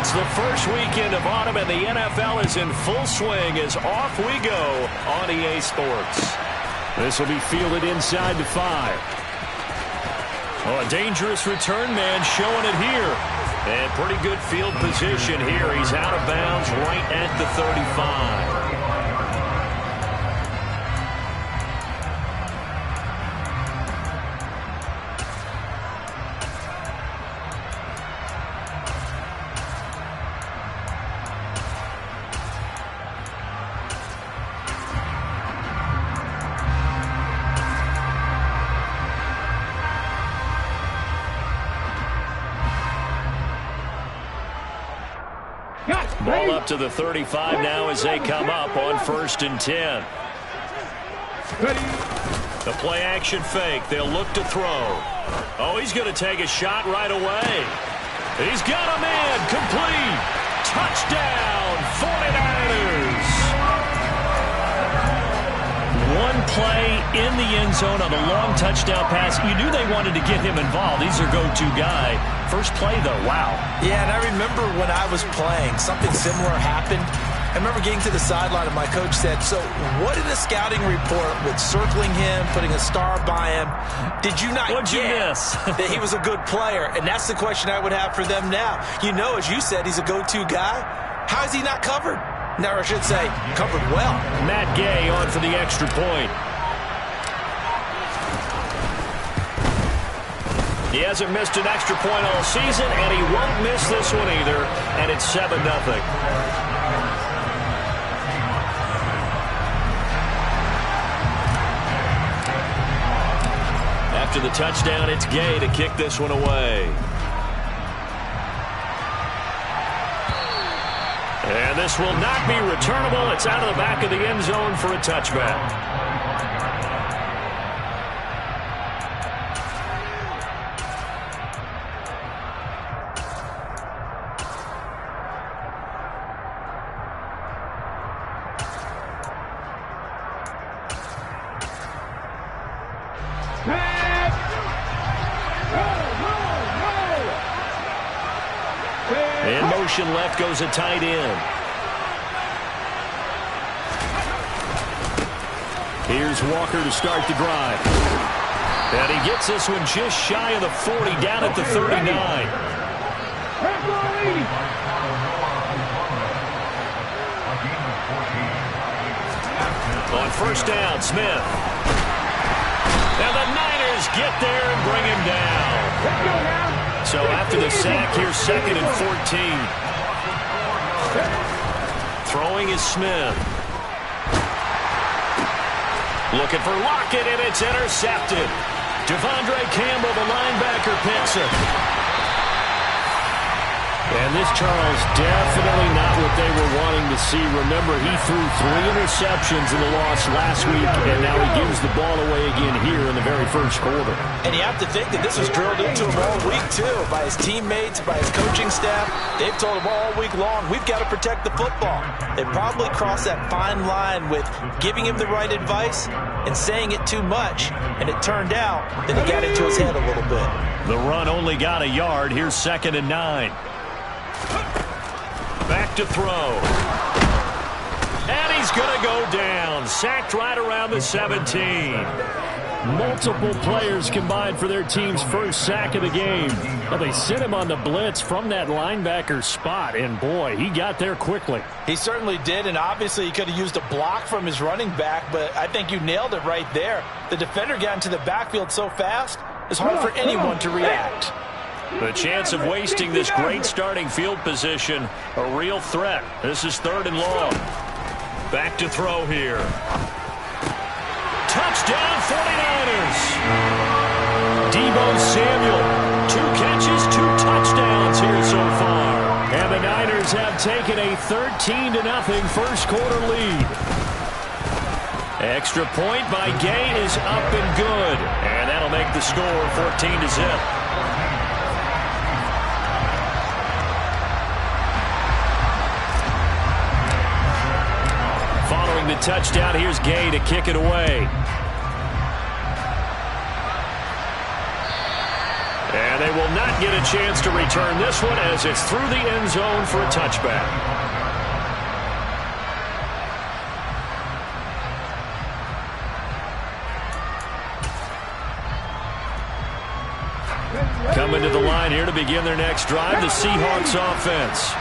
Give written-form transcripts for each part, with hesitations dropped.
It's the first weekend of autumn, and the NFL is in full swing as off we go on EA Sports. This will be fielded inside the 5. Oh, a dangerous return man showing it here. And pretty good field position here. He's out of bounds right at the 35. Ball up to the 35 now as they come up on 1st and 10. The play action fake. They'll look to throw. Oh, he's going to take a shot right away. He's got a man. Complete. Touchdown, 49ers. One play in the end zone on a long touchdown pass. You knew they wanted to get him involved. He's their go-to guy. First play, though, wow. Yeah, and I remember when I was playing, something similar happened. I remember getting to the sideline and my coach said, so what in the scouting report with circling him, putting a star by him, did you not What'd you miss? that he was a good player? And that's the question I would have for them now. You know, as you said, he's a go-to guy. How is he not covered? Now, I should say, covered well. Matt Gay on for the extra point. He hasn't missed an extra point all season, and he won't miss this one either, and it's 7-0. After the touchdown, it's Gay to kick this one away. And this will not be returnable. It's out of the back of the end zone for a touchback. In motion left goes a tight end. Here's Walker to start the drive. And he gets this one just shy of the 40, down at the 39. On 1st down, Smith. And the Niners get there and bring him down. So after the sack, here's 2nd and 14. Throwing is Smith. Looking for Lockett, and it's intercepted. Devondre Campbell, the linebacker, picks it. And this, Charles, definitely not what they were wanting to see. Remember, he threw 3 interceptions in the loss last week, and now he gives the ball away again here in the very first quarter. And you have to think that this was drilled into him all week, too, by his teammates, by his coaching staff. They've told him all week long, we've got to protect the football. They probably crossed that fine line with giving him the right advice and saying it too much, and it turned out that he got into his head a little bit. The run only got a yard. Here's 2nd and 9. Back to throw. And he's going to go down. Sacked right around the 17. Multiple players combined for their team's first sack of the game. Well, they sent him on the blitz from that linebacker spot, and boy, he got there quickly. He certainly did, and obviously he could have used a block from his running back, but I think you nailed it right there. The defender got into the backfield so fast, it's hard for anyone to react. The chance of wasting this great starting field position, a real threat. This is 3rd and long. Back to throw here. Touchdown 49ers. Deebo Samuel, 2 catches, 2 touchdowns here so far. And the Niners have taken a 13-0 first quarter lead. Extra point by Gay is up and good. And that'll make the score 14-0. Following the touchdown, here's Gay to kick it away. And they will not get a chance to return this one as it's through the end zone for a touchback. Coming to the line here to begin their next drive, the Seahawks offense.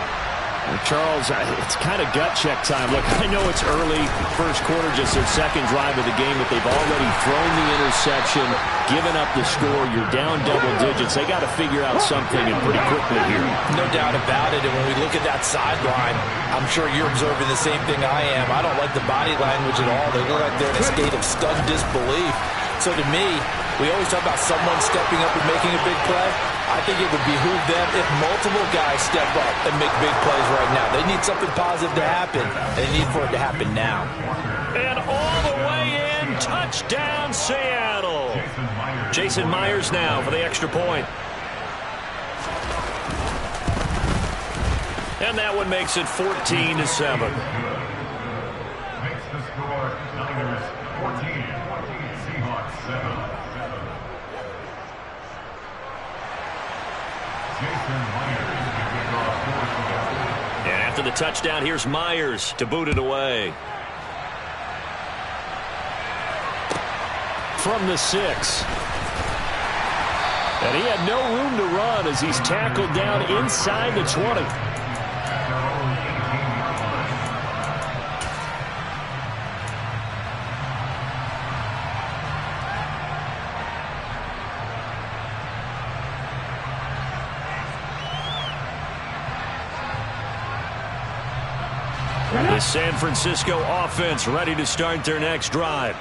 Charles, it's kind of gut check time. Look, I know it's early, first quarter, just their second drive of the game, but they've already thrown the interception, given up the score. You're down double digits. They got to figure out something, and pretty quickly here. No doubt about it. And when we look at that sideline, I'm sure you're observing the same thing I am. I don't like the body language at all. They look like they're in a state of stunned disbelief. So to me, we always talk about someone stepping up and making a big play. I think it would behoove them if multiple guys step up and make big plays right now. They need something positive to happen. They need for it to happen now. And all the way in, touchdown Seattle. Jason Myers now for the extra point. And that one makes it 14-7. Makes the score Niners 14, Seahawks 7. And after the touchdown, here's Myers to boot it away. From the 6. And he had no room to run as he's tackled down inside the 20. The San Francisco offense ready to start their next drive.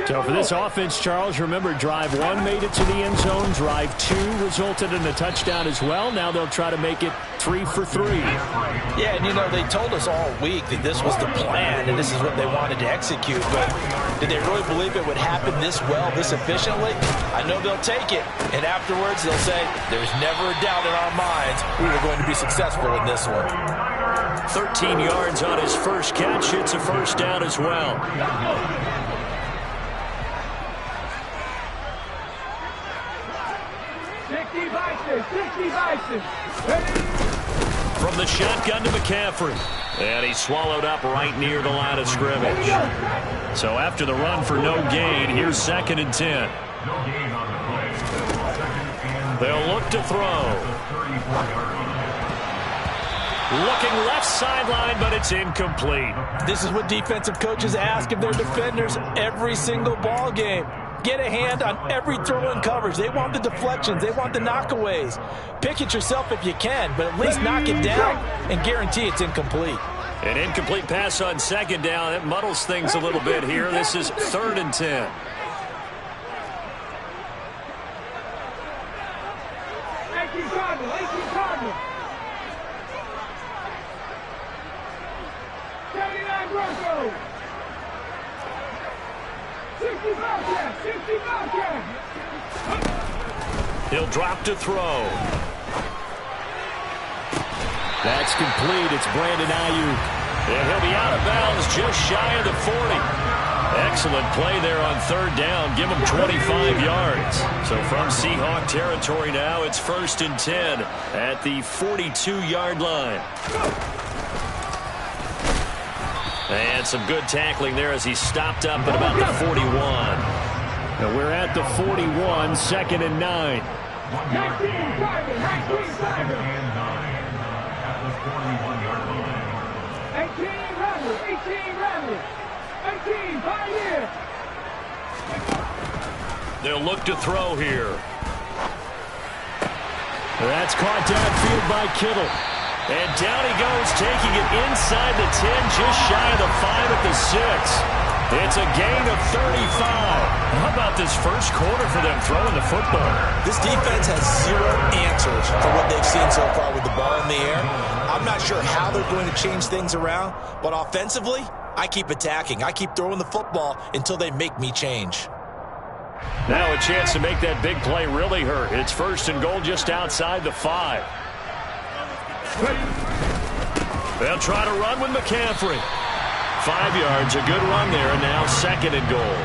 So for this offense, Charles, remember drive 1 made it to the end zone. Drive 2 resulted in a touchdown as well. Now they'll try to make it 3 for 3. Yeah, and you know, they told us all week that this was the plan and this is what they wanted to execute. But did they really believe it would happen this well, this efficiently? I know they'll take it. And afterwards, they'll say, there's never a doubt in our minds we were going to be successful in this one. 13 yards on his first catch. It's a first down as well. From the shotgun to McCaffrey. And he swallowed up right near the line of scrimmage. So after the run for no gain, here's 2nd and 10. They'll look to throw. Looking left sideline, but it's incomplete. This is what defensive coaches ask of their defenders every single ball game. Get a hand on every throw in coverage. They want the deflections. They want the knockaways. Pick it yourself if you can, but at least knock it down and guarantee it's incomplete. An incomplete pass on 2nd down. It muddles things a little bit here. This is 3rd and 10. He'll drop to throw. That's complete. It's Brandon Ayuk. And he'll be out of bounds just shy of the 40. Excellent play there on 3rd down. Give him 25 yards. So from Seahawk territory now, it's 1st and 10 at the 42-yard line. And some good tackling there as he stopped up at about the 41. And we're at the 41, 2nd and 9. 18 Pioneer. They'll look to throw here. That's caught downfield by Kittle. And down he goes, taking it inside the 10, just shy of the 5 at the 6. It's a gain of 35. How about this first quarter for them throwing the football? This defense has zero answers for what they've seen so far with the ball in the air. I'm not sure how they're going to change things around, but offensively, I keep attacking. I keep throwing the football until they make me change. Now a chance to make that big play really hurt. It's 1st and goal just outside the 5. They'll try to run with McCaffrey. 5 yards, a good run there, and now 2nd and goal.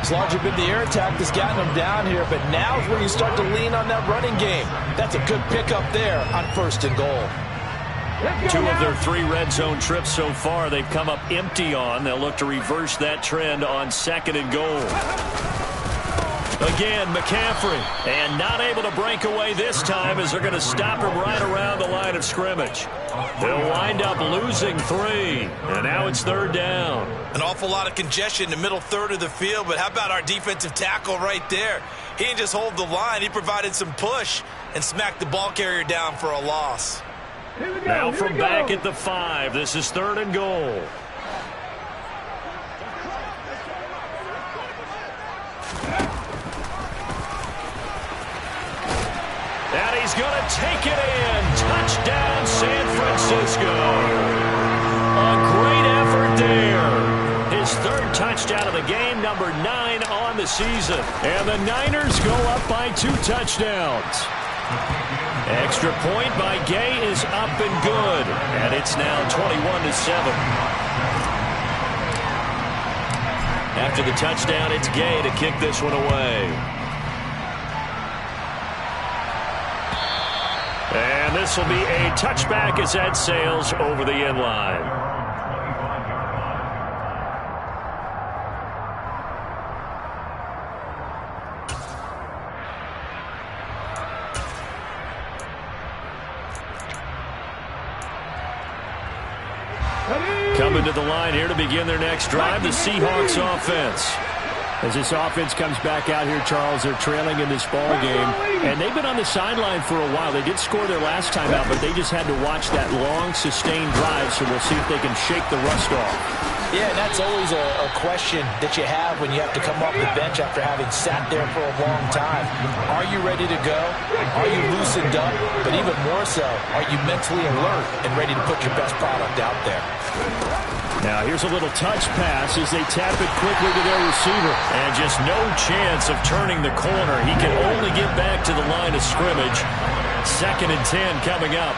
It's largely been the air attack that's gotten them down here, but now is where you start to lean on that running game. That's a good pickup there on 1st and goal. 2 of their 3 red zone trips so far they've come up empty on. They'll look to reverse that trend on 2nd and goal. Again, McCaffrey, and not able to break away this time as they're going to stop him right around the line of scrimmage. They'll wind up losing 3, and now it's 3rd down. An awful lot of congestion in the middle third of the field, but how about our defensive tackle right there? He didn't just hold the line, he provided some push and smacked the ball carrier down for a loss. Now from back at the 5, this is 3rd and goal. And he's going to take it in. Touchdown, San Francisco. A great effort there. His 3rd touchdown of the game, number 9 on the season. And the Niners go up by 2 touchdowns. Extra point by Gay is up and good. And it's now 21-7. After the touchdown, it's Gay to kick this one away. And this will be a touchback as that sails over the end line. Coming to the line here to begin their next drive, the Seahawks offense. As this offense comes back out here, Charles, they're trailing in this ball game, and they've been on the sideline for a while. They did score their last time out, but they just had to watch that long, sustained drive, so we'll see if they can shake the rust off. Yeah, and that's always a question that you have when you have to come off the bench after having sat there for a long time. Are you ready to go? Are you loosened up? But even more so, are you mentally alert and ready to put your best product out there? Now here's a little touch pass as they tap it quickly to their receiver. And just no chance of turning the corner. He can only get back to the line of scrimmage. 2nd and 10 coming up.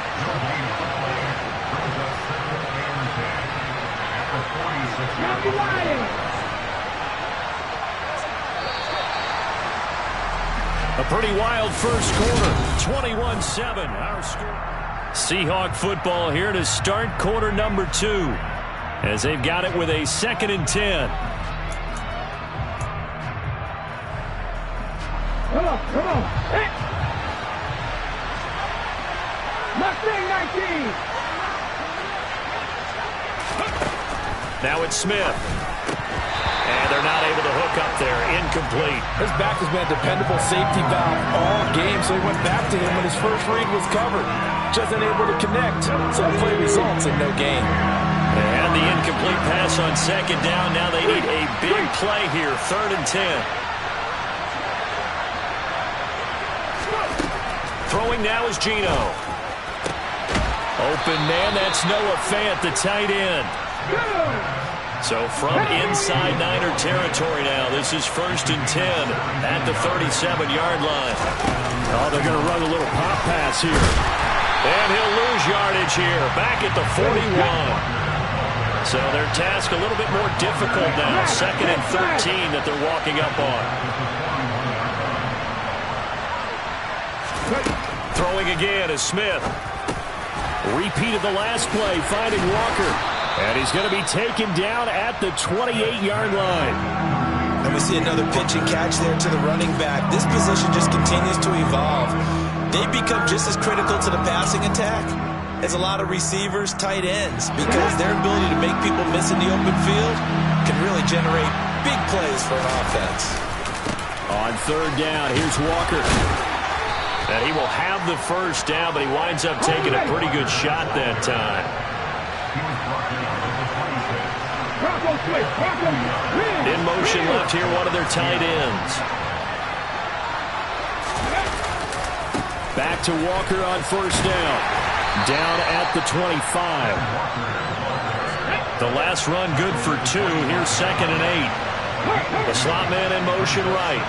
A pretty wild first quarter. 21-7 our score. Seahawk football here to start quarter number 2. As they've got it with a 2nd and 10. Come on. Hey. Mustang 19. Now it's Smith. And they're not able to hook up there. Incomplete. His back has been a dependable safety valve all game, so he went back to him when his first read was covered. Just unable to connect, so the play results in no gain. And the incomplete pass on 2nd down. Now they need a big play here. 3rd and 10. Throwing now is Geno. Open man, that's Noah Fant, the tight end. So from inside Niner territory now, this is 1st and 10 at the 37-yard line. Oh, they're going to run a little pop pass here. And he'll lose yardage here, back at the 41. So their task a little bit more difficult now. 2nd and 13 that they're walking up on. Throwing again is Smith. Repeat of the last play, finding Walker. And he's going to be taken down at the 28-yard line. And we see another pitch and catch there to the running back. This position just continues to evolve. They become just as critical to the passing attack as a lot of receivers, tight ends, because their ability to make people miss in the open field can really generate big plays for an offense. On 3rd down, here's Walker. And he will have the 1st down, but he winds up taking a pretty good shot that time. In motion left here, one of their tight ends. Back to Walker on 1st down. Down at the 25. The last run good for 2. Here's 2nd and 8. The slot man in motion right.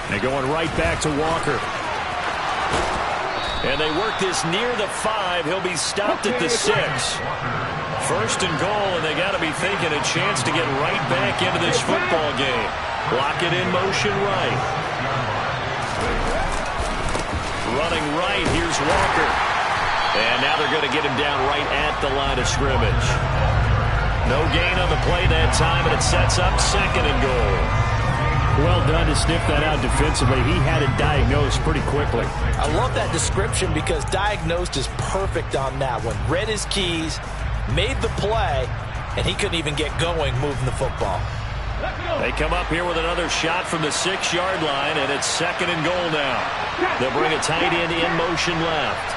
And going right back to Walker. And they work this near the 5. He'll be stopped at the 6. First and goal, and they got to be thinking a chance to get right back into this football game. Block it in motion right. Running right, here's Walker. And now they're going to get him down right at the line of scrimmage. No gain on the play that time, and it sets up second and goal. Well done to sniff that out defensively. He had it diagnosed pretty quickly. I love that description because diagnosed is perfect on that one. Read his keys, made the play, and he couldn't even get going moving the football. They come up here with another shot from the 6-yard line, and it's second and goal now. They'll bring a tight end in motion left.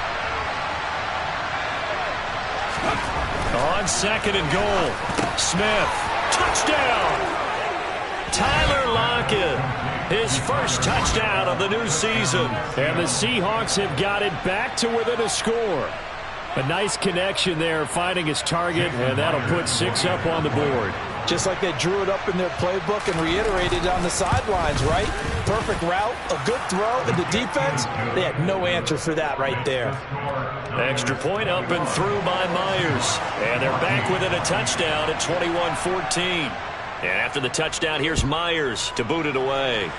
On second and goal, Smith, touchdown! Tyler Lockett, his first touchdown of the new season. And the Seahawks have got it back to within a score. A nice connection there, finding his target, and that'll put 6 up on the board. Just like they drew it up in their playbook and reiterated on the sidelines, right? Perfect route, a good throw, and the defense, they had no answer for that right there. Extra point up and through by Myers. And they're back within a touchdown at 21-14. And after the touchdown, here's Myers to boot it away.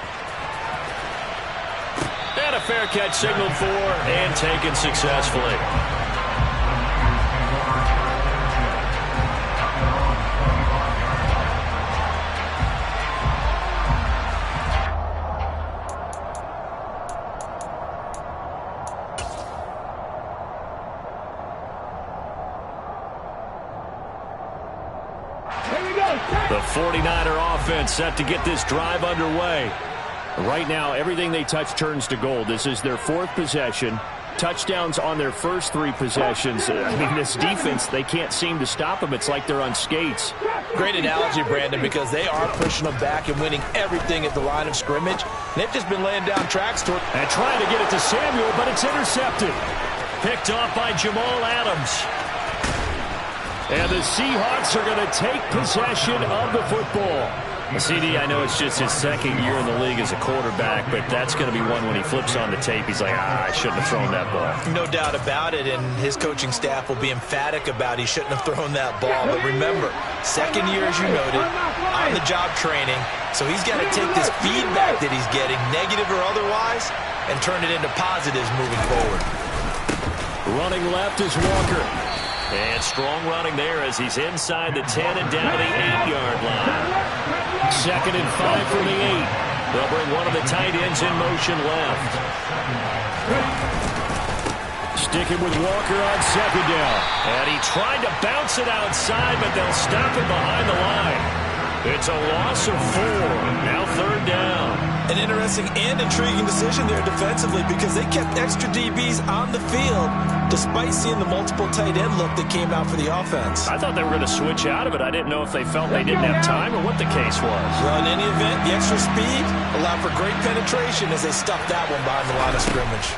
And a fair catch signaled for and taken successfully. The 49er offense set to get this drive underway. Right now, everything they touch turns to gold. This is their 4th possession. Touchdowns on their first 3 possessions. I mean, this defense, they can't seem to stop them. It's like they're on skates. Great analogy, Brandon, because they are pushing them back and winning everything at the line of scrimmage. They've just been laying down tracks toward... And trying to get it to Samuel, but it's intercepted. Picked off by Jamal Adams. And the Seahawks are going to take possession of the football. CD, I know it's just his 2nd year in the league as a quarterback, but that's going to be one when he flips on the tape. He's like, I shouldn't have thrown that ball. No doubt about it, and his coaching staff will be emphatic about he shouldn't have thrown that ball. But remember, 2nd year, as you noted, on-the-job training, so he's got to take this feedback that he's getting, negative or otherwise, and turn it into positives moving forward. Running left is Walker. And strong running there as he's inside the 10 and down to the 8-yard line. 2nd and 5 from the 8. They'll bring one of the tight ends in motion left. Sticking with Walker on 2nd down. And he tried to bounce it outside, but they'll stop him behind the line. It's a loss of 4. Now 3rd down. An interesting and intriguing decision there defensively because they kept extra DBs on the field despite seeing the multiple tight end look that came out for the offense. I thought they were going to switch out of it. I didn't know if they felt they didn't have time or what the case was. Well, in any event, the extra speed allowed for great penetration as they stuffed that one behind the line of scrimmage.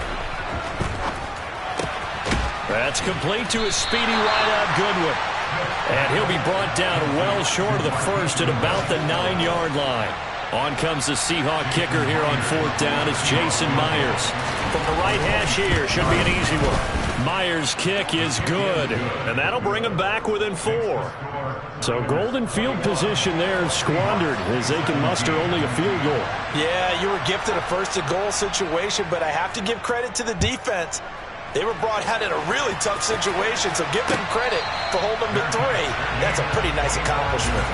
That's complete to a speedy wideout Goodwin. And he'll be brought down well short of the first at about the 9-yard line. On comes the Seahawk kicker here on 4th down. It's Jason Myers. From the right hash here, should be an easy one. Myers' kick is good, and that'll bring him back within 4. So golden field position there squandered as they can muster only a field goal. Yeah, you were gifted a first-and-goal situation, but I have to give credit to the defense. They were brought out in a really tough situation, so give them credit for holding them to 3. That's a pretty nice accomplishment.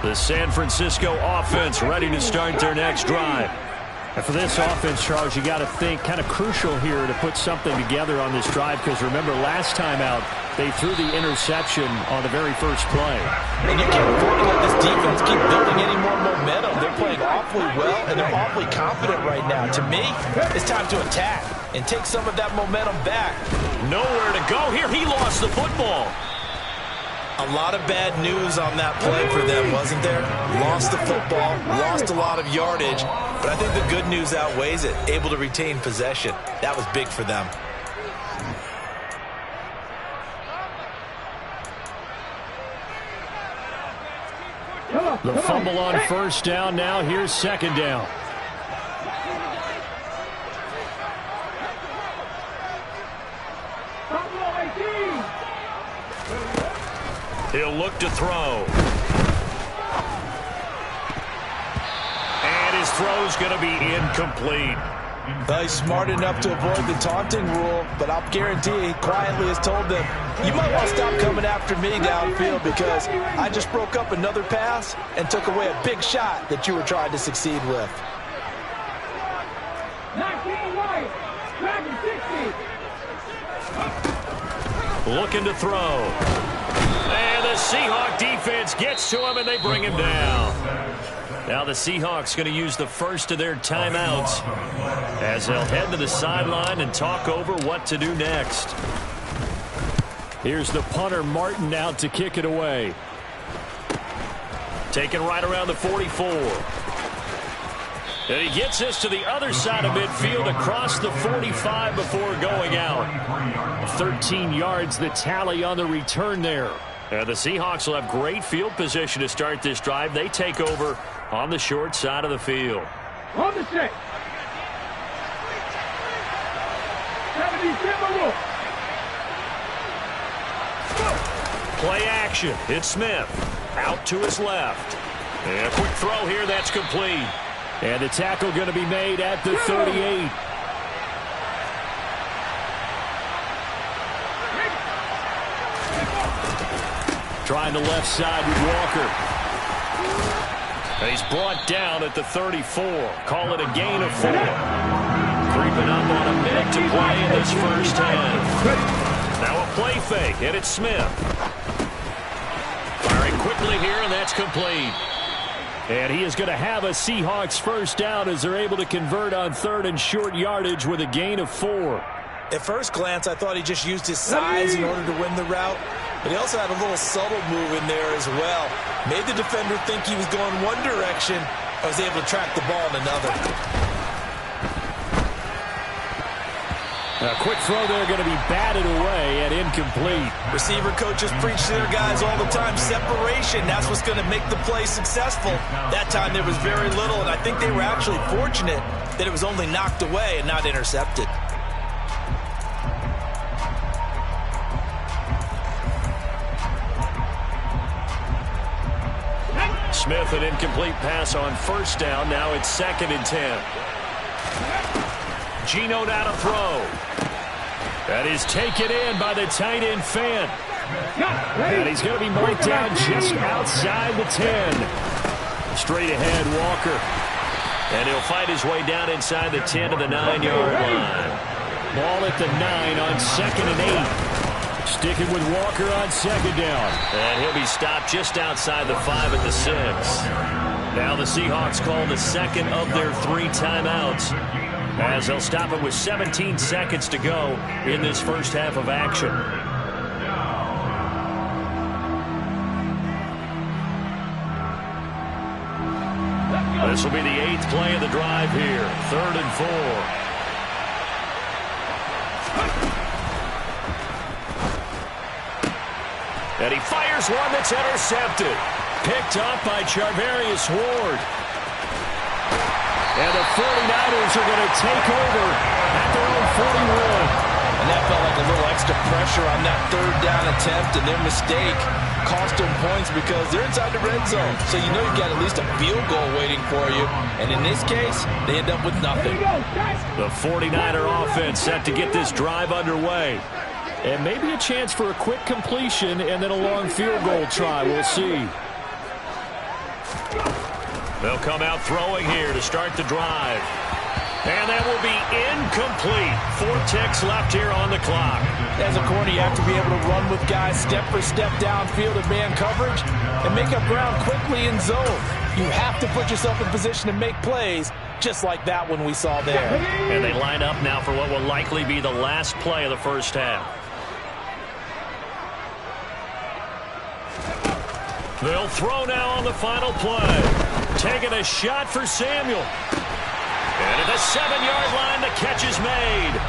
The San Francisco offense ready to start their next drive. And for this offense, Charles, you got to think kind of crucial here to put something together on this drive because remember last time out they threw the interception on the very first play. And you can't afford to let this defense keep building any more momentum. They're playing awfully well and they're awfully confident right now. To me, it's time to attack and take some of that momentum back. Nowhere to go here. He lost the football. A lot of bad news on that play for them, wasn't there? Lost the football, lost a lot of yardage, but I think the good news outweighs it. Able to retain possession. That was big for them. The fumble on first down. Now here's second down. He'll look to throw. And his throw's going to be incomplete. Well, he's smart enough to avoid the taunting rule, but I'll guarantee he quietly has told them, you might want to stop coming after me downfield because I just broke up another pass and took away a big shot that you were trying to succeed with. 19 right, 60. Looking to throw. And the Seahawk defense gets to him, and they bring him down. Now the Seahawks going to use the first of their timeouts as they'll head to the sideline and talk over what to do next. Here's the punter, Martin, out to kick it away. Taken right around the 44. And he gets this to the other side of midfield across the 45 before going out. 13 yards, the tally on the return there. And the Seahawks will have great field position to start this drive. They take over on the short side of the field. On the set. 77. Play action. It's Smith. Out to his left. And a quick throw here. That's complete. And the tackle going to be made at the 38. Trying the left side with Walker. And he's brought down at the 34. Call it a gain of 4. Creeping up on a minute to play in this first half. Now a play fake, and it's Smith. Firing quickly here, and that's complete. And he is going to have a Seahawks first down as they're able to convert on third and short yardage with a gain of 4. At first glance, I thought he just used his size in order to win the route, but he also had a little subtle move in there as well. Made the defender think he was going one direction, but was able to track the ball in another. A quick throw there going to be batted away and incomplete. Receiver coaches preach to their guys all the time. Separation, that's what's going to make the play successful. That time there was very little, and I think they were actually fortunate that it was only knocked away and not intercepted. Smith, an incomplete pass on first down. Now it's 2nd and 10. Geno now to throw. That is taken in by the tight end Fant. And he's going to be marked down just outside the 10. Straight ahead, Walker. And he'll fight his way down inside the 10 to the 9-yard line. Ball at the 9 on 2nd and 8. Sticking with Walker on second down. And he'll be stopped just outside the 5 at the 6. Now the Seahawks call the second of their 3 timeouts, as they'll stop it with 17 seconds to go in this first half of action. This will be the 8th play of the drive here. 3rd and 4. And he fires one that's intercepted. Picked up by Charvarius Ward. And the 49ers are going to take over at their own 41. And that felt like a little extra pressure on that 3rd down attempt, and their mistake cost them points because they're inside the red zone. So you know you've got at least a field goal waiting for you. And in this case, they end up with nothing. The 49er offense set to get this drive underway. And maybe a chance for a quick completion and then a long field goal try. We'll see. They'll come out throwing here to start the drive. And that will be incomplete. 4 ticks left here on the clock. As a corner, you have to be able to run with guys step for step downfield in man coverage and make up ground quickly in zone. You have to put yourself in position to make plays, just like that one we saw there. And they line up now for what will likely be the last play of the first half. They'll throw now on the final play. Taking a shot for Samuel. And at the 7-yard line, the catch is made.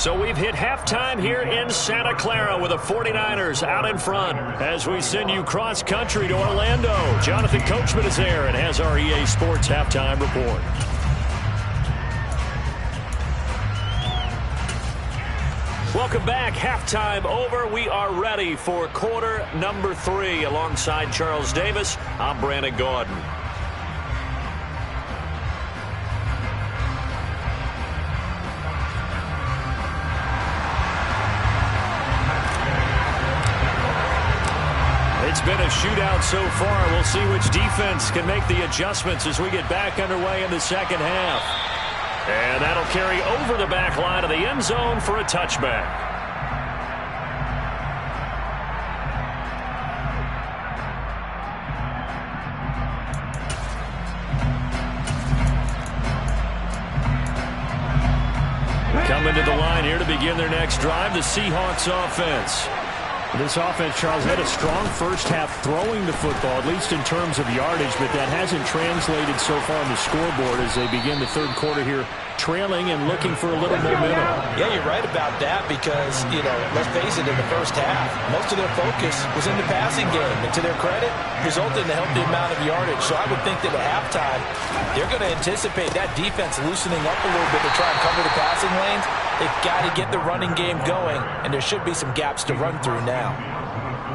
So we've hit halftime here in Santa Clara with the 49ers out in front. As we send you cross-country to Orlando, Jonathan Coachman is there and has our EA Sports halftime report. Welcome back. Halftime over. We are ready for quarter number 3. Alongside Charles Davis, I'm Brandon Gaudin. It's been a shootout so far. We'll see which defense can make the adjustments as we get back underway in the second half. And that'll carry over the back line of the end zone for a touchback. Coming to the line here to begin their next drive, the Seahawks offense. This offense, Charles, had a strong first half throwing the football, at least in terms of yardage, but that hasn't translated so far on the scoreboard as they begin the third quarter here, trailing and looking for a little momentum. Yeah, you're right about that because, let's face it, in the first half, most of their focus was in the passing game. And to their credit, resulted in a healthy amount of yardage. So I would think that at halftime, they're going to anticipate that defense loosening up a little bit to try and cover the passing lanes. They've got to get the running game going, and there should be some gaps to run through now.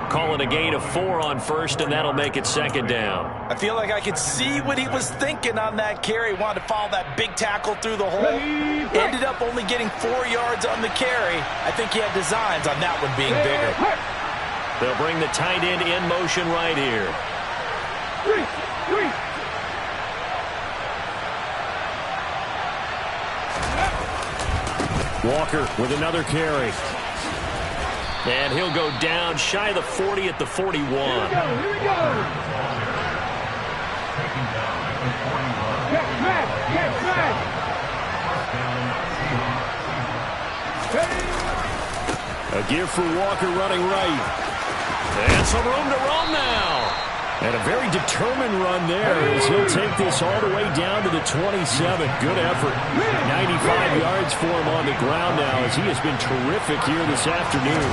Calling a gain of 4 on first, and that'll make it second down. I feel like I could see what he was thinking on that carry. Wanted to follow that big tackle through the hole. Ended up only getting 4 yards on the carry. I think he had designs on that one being bigger. They'll bring the tight end in motion right here. Walker with another carry. And he'll go down shy of the 40 at the 41. Here we go. A give for Walker running right. And some room to roam now. And a very determined run there as he'll take this all the way down to the 27. Good effort. 95 yards for him on the ground now as he has been terrific here this afternoon.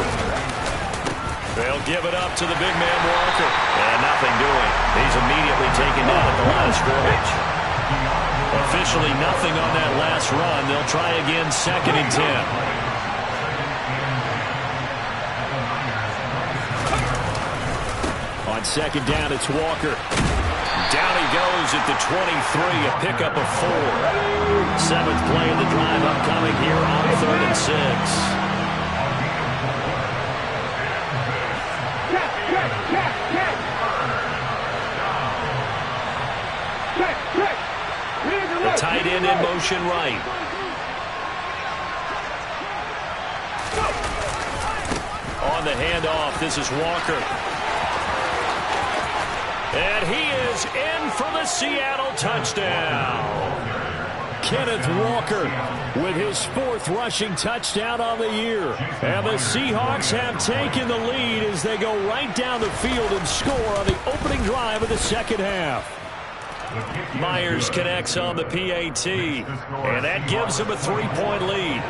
They'll give it up to the big man Walker. And nothing doing. He's immediately taken down at the line of scrimmage. Officially nothing on that last run. They'll try again, 2nd and 10. On second down, it's Walker. Down he goes at the 23, a pickup of 4. 7th play of the drive upcoming here on 3rd and 6. The tight end in motion right. On the handoff, this is Walker. And he is in for the Seattle touchdown. Kenneth Walker with his 4th rushing touchdown on the year. And the Seahawks have taken the lead as they go right down the field and score on the opening drive of the second half. Myers connects on the PAT, and that gives him a 3-point lead.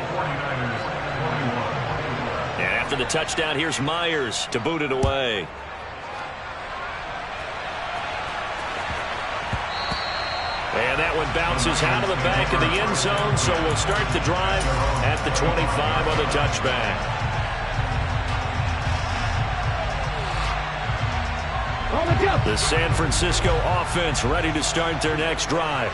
And after the touchdown, here's Myers to boot it away. And that one bounces out of the back of the end zone, so we'll start the drive at the 25 on the touchback. The San Francisco offense ready to start their next drive.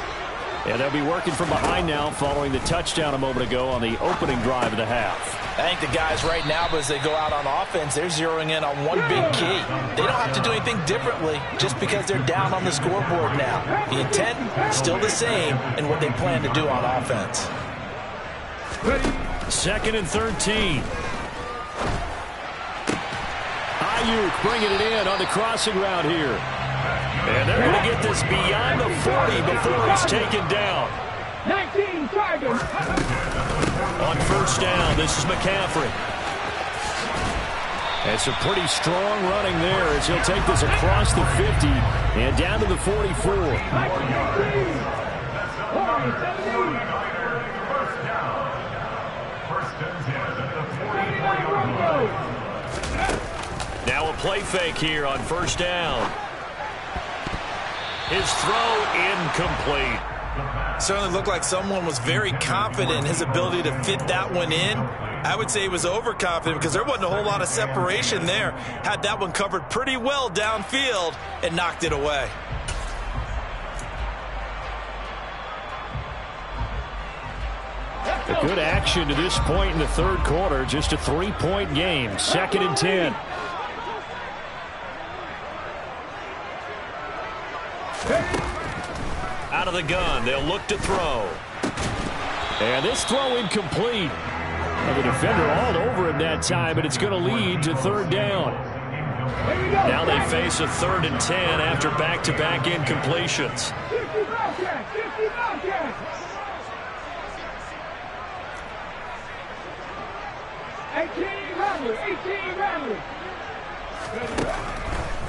And they'll be working from behind now following the touchdown a moment ago on the opening drive of the half. I think the guys right now, as they go out on offense, they're zeroing in on one big key. They don't have to do anything differently just because they're down on the scoreboard now. The intent still the same in what they plan to do on offense. 2nd and 13. Ayuk bringing it in on the crossing route here. And they're going to get this beyond the 40 before it's taken down. 19 Tigers. On first down, this is McCaffrey. And some pretty strong running there as he'll take this across the 50 and down to the 44. a play fake here on first down. His throw incomplete. Certainly looked like someone was very confident in his ability to fit that one in. I would say he was overconfident because there wasn't a whole lot of separation there. Had that one covered pretty well downfield and knocked it away. A good action to this point in the third quarter. Just a 3-point game. 2nd and 10. Out of the gun, they'll look to throw. And this throw incomplete. And the defender all over him that time, but it's going to lead to 3rd down. Now they face a 3rd and 10 after back-to-back incompletions. 18.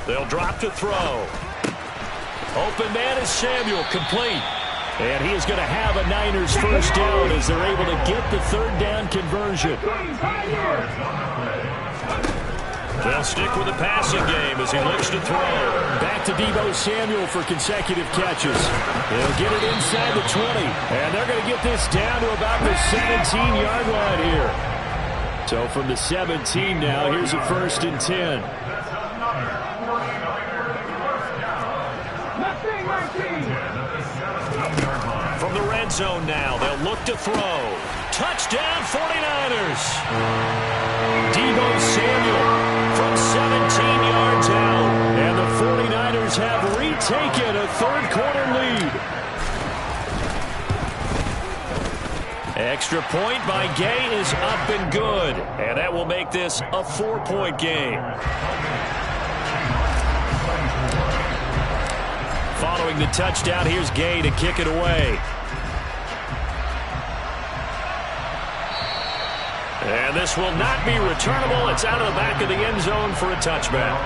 They'll drop to throw. Open man is Samuel, complete. And he is going to have a Niners first down as they're able to get the 3rd down conversion. They'll stick with the passing game as he looks to throw. Back to Deebo Samuel for consecutive catches. They'll get it inside the 20. And they're going to get this down to about the 17-yard line here. So from the 17 now, here's a 1st and 10. From the red zone now, they'll look to throw. Touchdown 49ers. Deebo Samuel from 17 yards out. And the 49ers have retaken a 3rd quarter lead. Extra point by Gay is up and good. And that will make this a 4-point game. Following the touchdown, here's Gay to kick it away. And this will not be returnable. It's out of the back of the end zone for a touchback.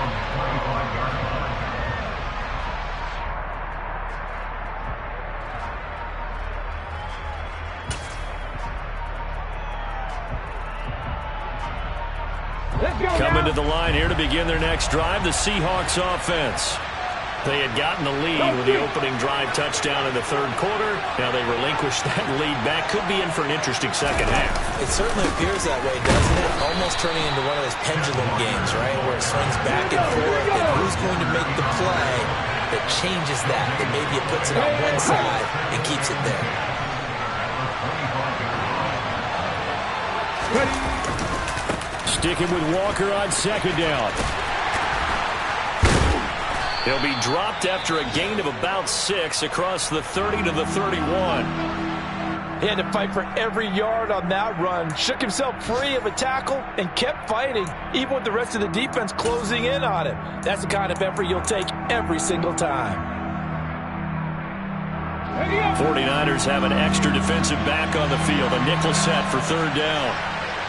Coming to the line here to begin their next drive, the Seahawks offense. They had gotten the lead with the opening drive touchdown in the 3rd quarter. Now they relinquished that lead back. Could be in for an interesting second half. It certainly appears that way, doesn't it? Almost turning into one of those pendulum games, right? Where it swings back and forth, and who's going to make the play that changes that maybe it puts it on one side and keeps it there. Sticking with Walker on 2nd down. He'll be dropped after a gain of about 6 across the 30 to the 31. He had to fight for every yard on that run. Shook himself free of a tackle and kept fighting, even with the rest of the defense closing in on him. That's the kind of effort you'll take every single time. 49ers have an extra defensive back on the field. A nickel set for 3rd down.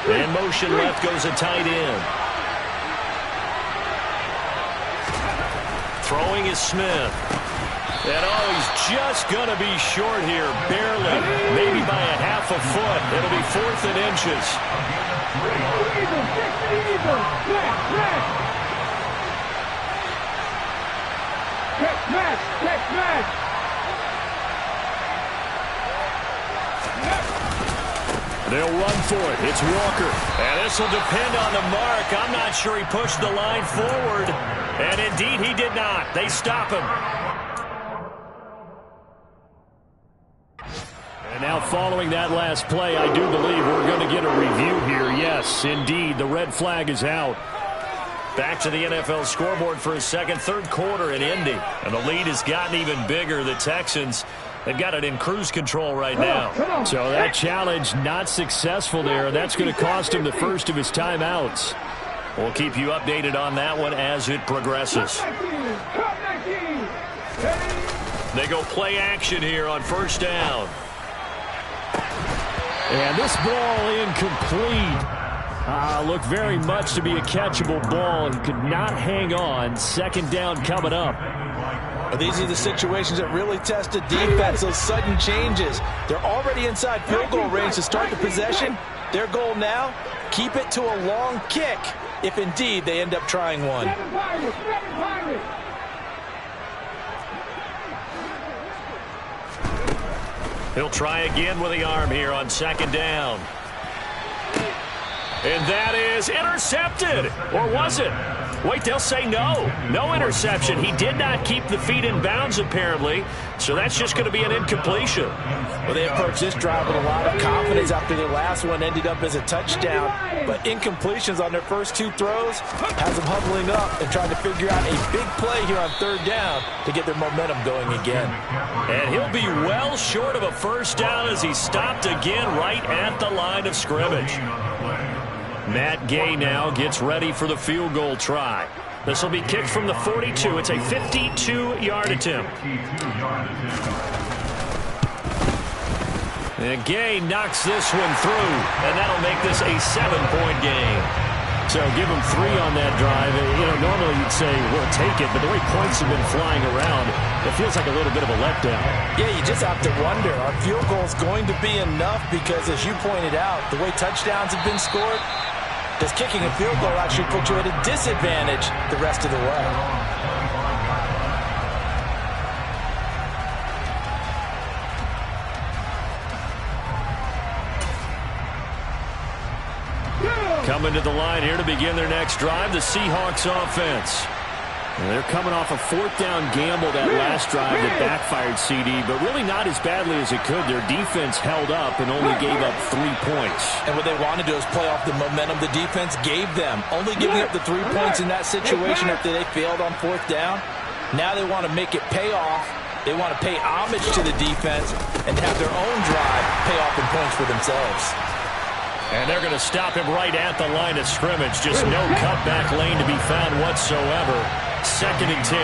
And motion left goes a tight end. Throwing is Smith. And he's just going to be short here, barely, maybe by a half a foot. It'll be 4th and inches. They'll run for it. It's Walker. And this will depend on the mark. I'm not sure he pushed the line forward. And indeed, he did not. They stop him. And now following that last play, I do believe we're going to get a review here. Yes, indeed, the red flag is out. Back to the NFL scoreboard for a second, 3rd quarter in Indy. And the lead has gotten even bigger. The Texans, they've got it in cruise control right now. So that challenge not successful there. That's going to cost him the first of his timeouts. We'll keep you updated on that one as it progresses. They go play action here on 1st down. And this ball incomplete. Looked very much to be a catchable ball. He could not hang on. 2nd down coming up. These are the situations that really test a defense, those sudden changes. They're already inside field goal range to start the possession, Their goal now, keep it to a long kick if indeed they end up trying one. He'll try again with the arm here on second down. And that is intercepted. Or was it? Wait, they'll say no. No interception. He did not keep the feet in bounds, apparently. So that's just going to be an incompletion. Well, they approached this drive with a lot of confidence after their last one ended up as a touchdown. But incompletions on their first two throws has them huddling up and trying to figure out a big play here on third down to get their momentum going again. And he'll be well short of a first down as he stopped again right at the line of scrimmage. Matt Gay now gets ready for the field goal try. This will be kicked from the 42. It's a 52-yard attempt. And Gay knocks this one through, and that'll make this a 7-point game. So give him 3 on that drive. You know, normally you'd say, we'll take it, but the way points have been flying around, it feels like a little bit of a letdown. Yeah, you just have to wonder, are field goals going to be enough? Because as you pointed out, the way touchdowns have been scored, does kicking a field goal actually put you at a disadvantage the rest of the way? Coming to the line here to begin their next drive, the Seahawks offense. And they're coming off a 4th down gamble that last drive that backfired, CD, but really not as badly as it could. Their defense held up and only gave up 3 points. And what they want to do is play off the momentum the defense gave them. Only giving up the 3 points in that situation after they failed on 4th down. Now they want to make it pay off. They want to pay homage to the defense and have their own drive pay off in points for themselves. And they're going to stop him right at the line of scrimmage. Just no cutback lane to be found whatsoever. 2nd and 10.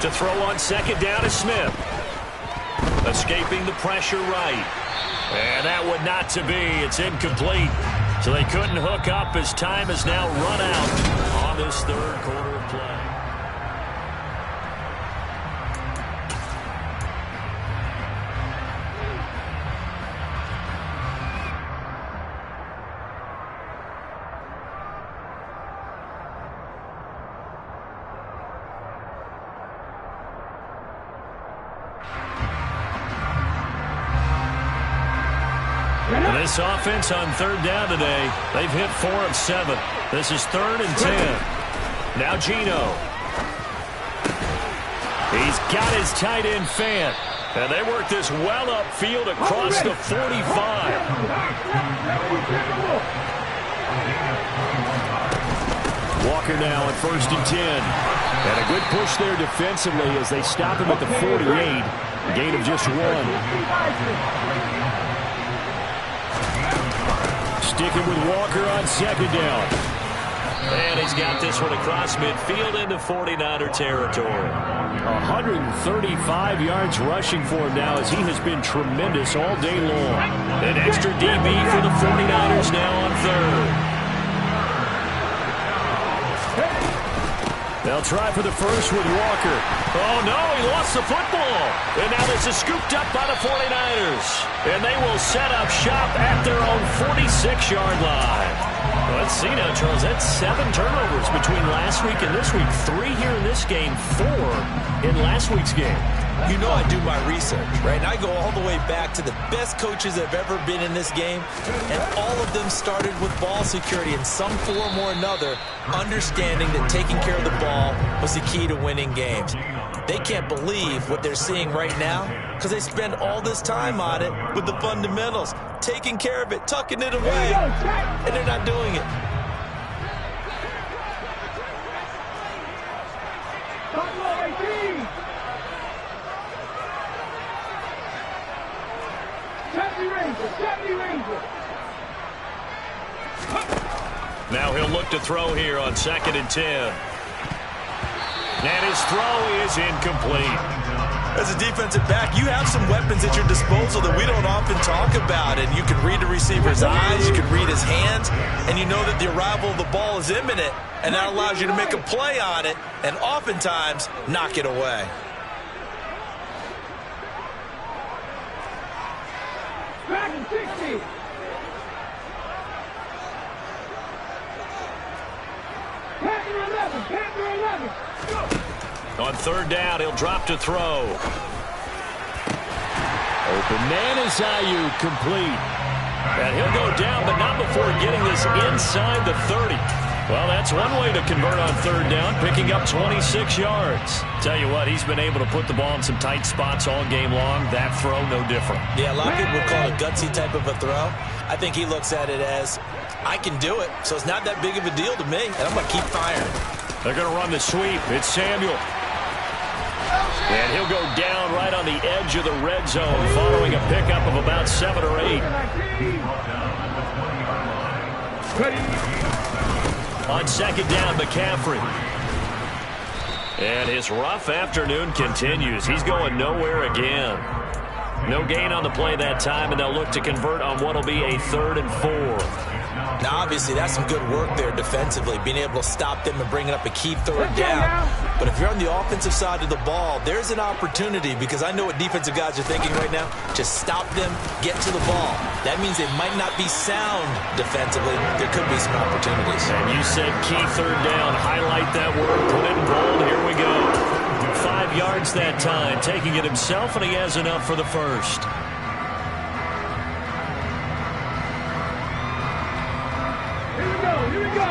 To throw on 2nd down is Smith. Escaping the pressure right. And that would not to be. It's incomplete. So they couldn't hook up as time has now run out on this 3rd quarter of play. This offense on 3rd down today, they've hit 4 of 7. This is 3rd and 10. Now Geno. He's got his tight end Fant. And they work this well upfield across the 45. Walker now at 1st and 10. And a good push there defensively as they stop him at the 48. A gain of just 1. Sticking with Walker on 2nd down. And he's got this one across midfield into 49er territory. 135 yards rushing for him now as he has been tremendous all day long. An extra DB for the 49ers now on 3rd. They'll try for the first with Walker. Oh, no, he lost the football. And now this is scooped up by the 49ers. And they will set up shop at their own 46-yard line. Well, let's see now, Charles. That's 7 turnovers between last week and this week. 3 here in this game, 4 in last week's game. You know I do my research, right? And I go all the way back to the best coaches that have ever been in this game, and all of them started with ball security in some form or another, understanding that taking care of the ball was the key to winning games. They can't believe what they're seeing right now because they spend all this time on it with the fundamentals, taking care of it, tucking it away, and they're not doing it. Now he'll look to throw here on 2nd and 10. And his throw is incomplete. As a defensive back, you have some weapons at your disposal that we don't often talk about. And you can read the receiver's eyes, you can read his hands, and you know that the arrival of the ball is imminent. And that allows you to make a play on it and oftentimes knock it away. and 60. Panther 11. Go. On third down, he'll drop to throw. Open man is Ayuk, complete. And he'll go down, but not before getting this inside the 30. Well, that's one way to convert on third down, picking up 26 yards. Tell you what, he's been able to put the ball in some tight spots all game long. That throw, no different. Yeah, a lot of people would call it a gutsy type of a throw. I think he looks at it as, I can do it, so it's not that big of a deal to me, and I'm going to keep firing. They're going to run the sweep. It's Samuel. And he'll go down right on the edge of the red zone following a pickup of about 7 or 8. On second down, McCaffrey. And his rough afternoon continues. He's going nowhere again. No gain on the play that time, and they'll look to convert on what will be a 3rd and 4. Now, obviously, that's some good work there defensively, being able to stop them and bringing up a key third down. But if you're on the offensive side of the ball, there's an opportunity, because I know what defensive guys are thinking right now. Just stop them, get to the ball. That means they might not be sound defensively. There could be some opportunities. And you said key third down. Highlight that word. Put it in bold. Here we go. 5 yards that time, taking it himself, and he has enough for the first. Here we go.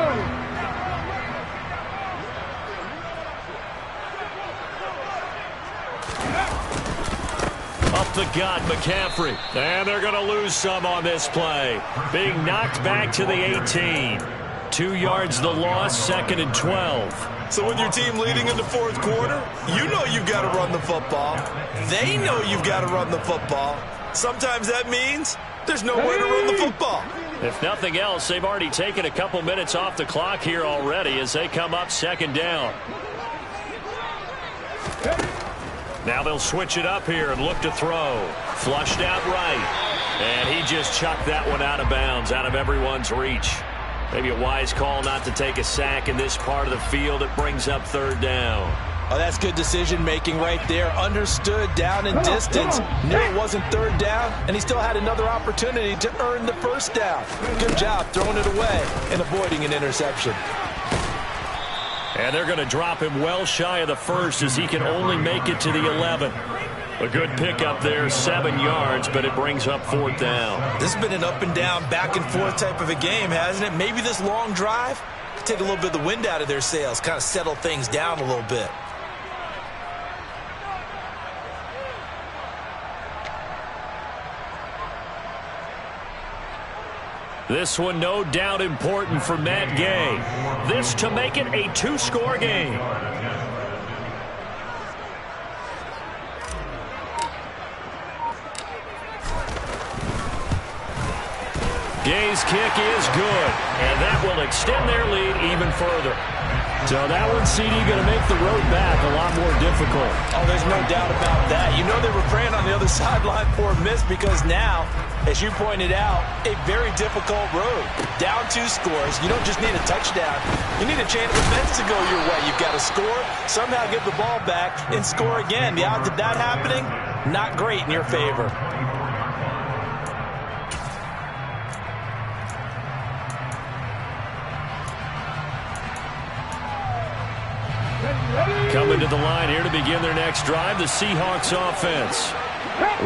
Up the gut, McCaffrey. And they're going to lose some on this play. Being knocked back to the 18. 2 yards the loss, 2nd and 12. So with your team leading in the fourth quarter, you know you've got to run the football. They know you've got to run the football. Sometimes that means there's no way to run the football. If nothing else, they've already taken a couple minutes off the clock here already as they come up second down. Now they'll switch it up here and look to throw. Flushed out right. And he just chucked that one out of bounds, out of everyone's reach. Maybe a wise call not to take a sack in this part of the field. It brings up third down. Oh, that's good decision-making right there. Understood down and distance. Knew it wasn't third down, and he still had another opportunity to earn the first down. Good job throwing it away and avoiding an interception. And they're going to drop him well shy of the first as he can only make it to the 11. A good pickup there, 7 yards, but it brings up fourth down. This has been an up-and-down, back-and-forth type of a game, hasn't it? Maybe this long drive could take a little bit of the wind out of their sails, kind of settle things down a little bit. This one no doubt important for Matt Gay. This to make it a 2-score game. Gay's kick is good, and that will extend their lead even further. So that one, CD, going to make the road back a lot more difficult. Oh, there's no doubt about that. You know they were praying on the other sideline for a miss because now, as you pointed out, a very difficult road. Down 2 scores. You don't just need a touchdown. You need a chain of events to go your way. You've got to score, somehow get the ball back, and score again. The odds of that happening, not great in your favor. Coming to the line here to begin their next drive, the Seahawks offense.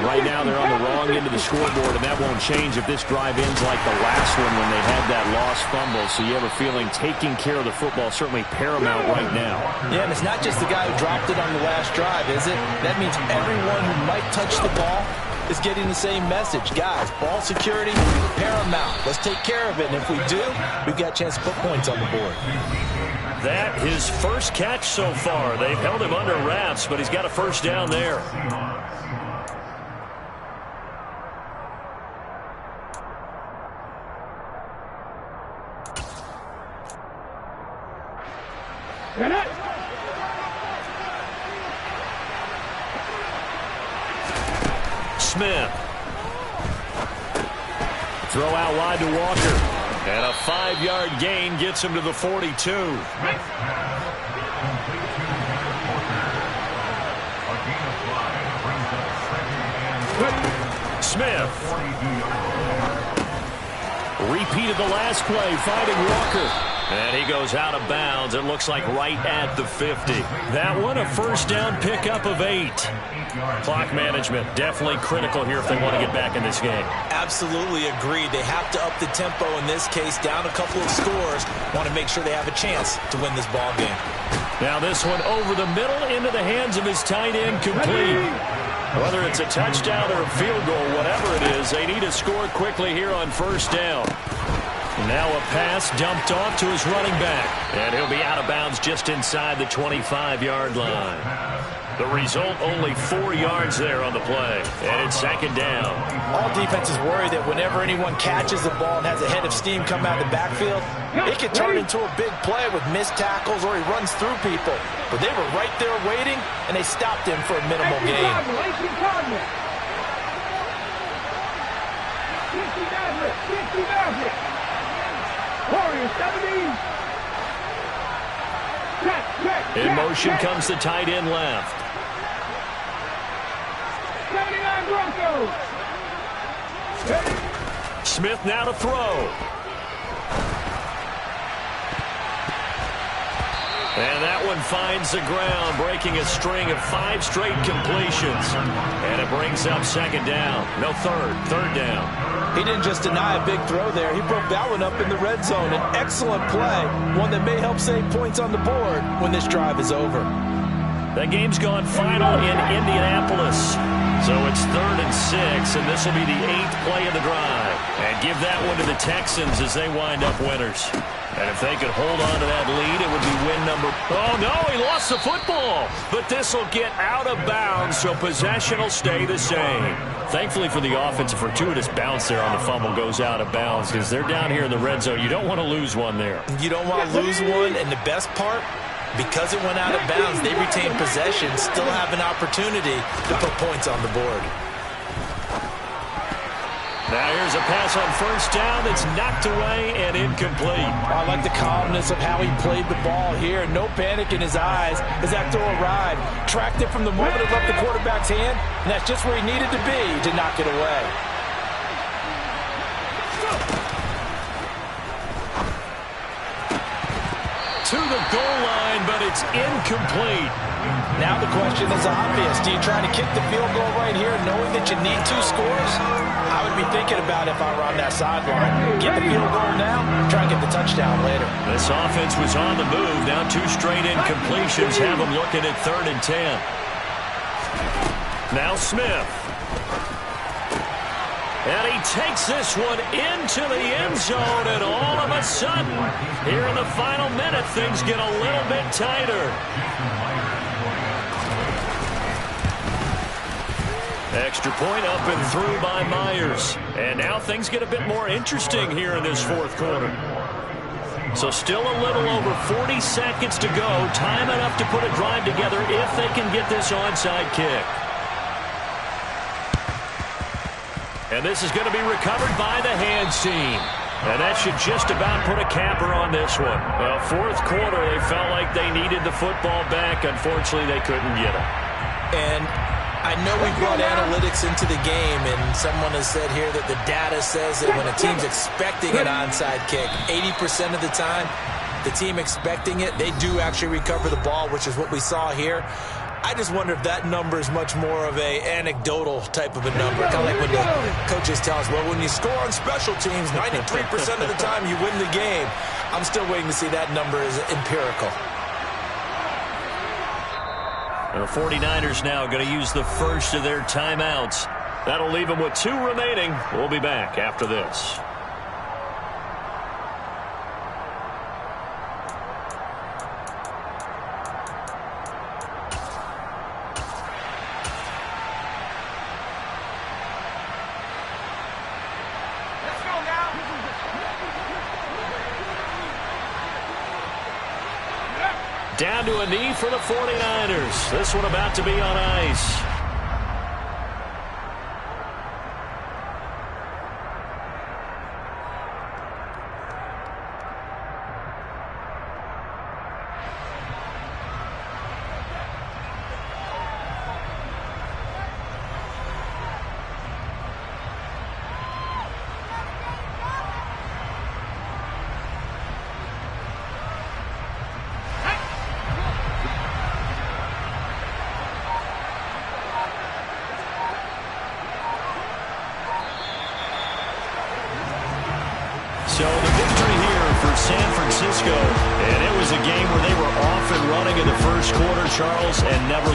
Right now they're on the wrong end of the scoreboard, and that won't change if this drive ends like the last one when they had that lost fumble. So you have a feeling taking care of the football certainly paramount right now. Yeah, and it's not just the guy who dropped it on the last drive, is it? That means everyone who might touch the ball is getting the same message. Guys, ball security, paramount. Let's take care of it, and if we do, we've got a chance to put points on the board. That his first catch so far. They've held him under wraps, but he's got a first down there. Smith. Throw out wide to Walker. And a 5-yard gain gets him to the 42. Smith. Repeated the last play, finding Walker. And he goes out of bounds. It looks like right at the 50. That one, a first down pickup of 8. Clock management, definitely critical here if they want to get back in this game. Absolutely agreed. They have to up the tempo in this case, down a couple of scores. Want to make sure they have a chance to win this ball game. Now this one over the middle into the hands of his tight end, complete. Whether it's a touchdown or a field goal, whatever it is, they need to score quickly here on first down. Now a pass dumped off to his running back. And he'll be out of bounds just inside the 25-yard line. The result, only 4 yards there on the play. And it's second down. All defenses worry that whenever anyone catches the ball and has a head of steam come out of the backfield, it can turn into a big play with missed tackles or he runs through people. But they were right there waiting, and they stopped him for a minimal gain. In motion comes the tight end left. 79 Broncos. Smith now to throw. And that one finds the ground, breaking a string of 5 straight completions. And it brings up second down. No, third down. He didn't just deny a big throw there. He broke that one up in the red zone. An excellent play, one that may help save points on the board when this drive is over. That game's gone final in Indianapolis. So it's 3rd and 6, and this will be the 8th play of the drive. And give that one to the Texans as they wind up winners. And if they could hold on to that lead, it would be win number... Oh, no, he lost the football. But this will get out of bounds, so possession will stay the same. Thankfully for the offense, a fortuitous bounce there on the fumble goes out of bounds because they're down here in the red zone. You don't want to lose one there. You don't want to lose one, and the best part, because it went out of bounds, they retain possession, still have an opportunity to put points on the board. Now here's a pass on first down that's knocked away and incomplete. I like the calmness of how he played the ball here. No panic in his eyes as that throw arrived. Tracked it from the moment it left the quarterback's hand, and that's just where he needed to be to knock it away. To the goal line, but it's incomplete. Now the question is obvious. Do you try to kick the field goal right here knowing that you need 2 scores? I would be thinking about if I were on that sideline. Get the field goal now, try and get the touchdown later. This offense was on the move. Now 2 straight incompletions have them looking at 3rd and 10. Now Smith. And he takes this one into the end zone, and all of a sudden, here in the final minute, things get a little bit tighter. Extra point up and through by Myers. And now things get a bit more interesting here in this 4th quarter. So still a little over 40 seconds to go. Time enough to put a drive together if they can get this onside kick. And this is going to be recovered by the hands team. And that should just about put a capper on this one. Well, 4th quarter, they felt like they needed the football back. Unfortunately, they couldn't get it. And I know we brought analytics into the game, and someone has said here that the data says that when a team's expecting an onside kick, 80% of the time, the team expecting it, they do actually recover the ball, which is what we saw here. I just wonder if that number is much more of a anecdotal type of a number. Kind of like when the coaches tell us, well, when you score on special teams, 93% of the time you win the game. I'm still waiting to see that number is empirical. The 49ers now going to use the first of their timeouts. That'll leave them with 2 remaining. We'll be back after this. Down to a knee for the 49ers. This one about to be on ice. So the victory here for San Francisco, and it was a game where they were off and running in the first quarter, Charles, and never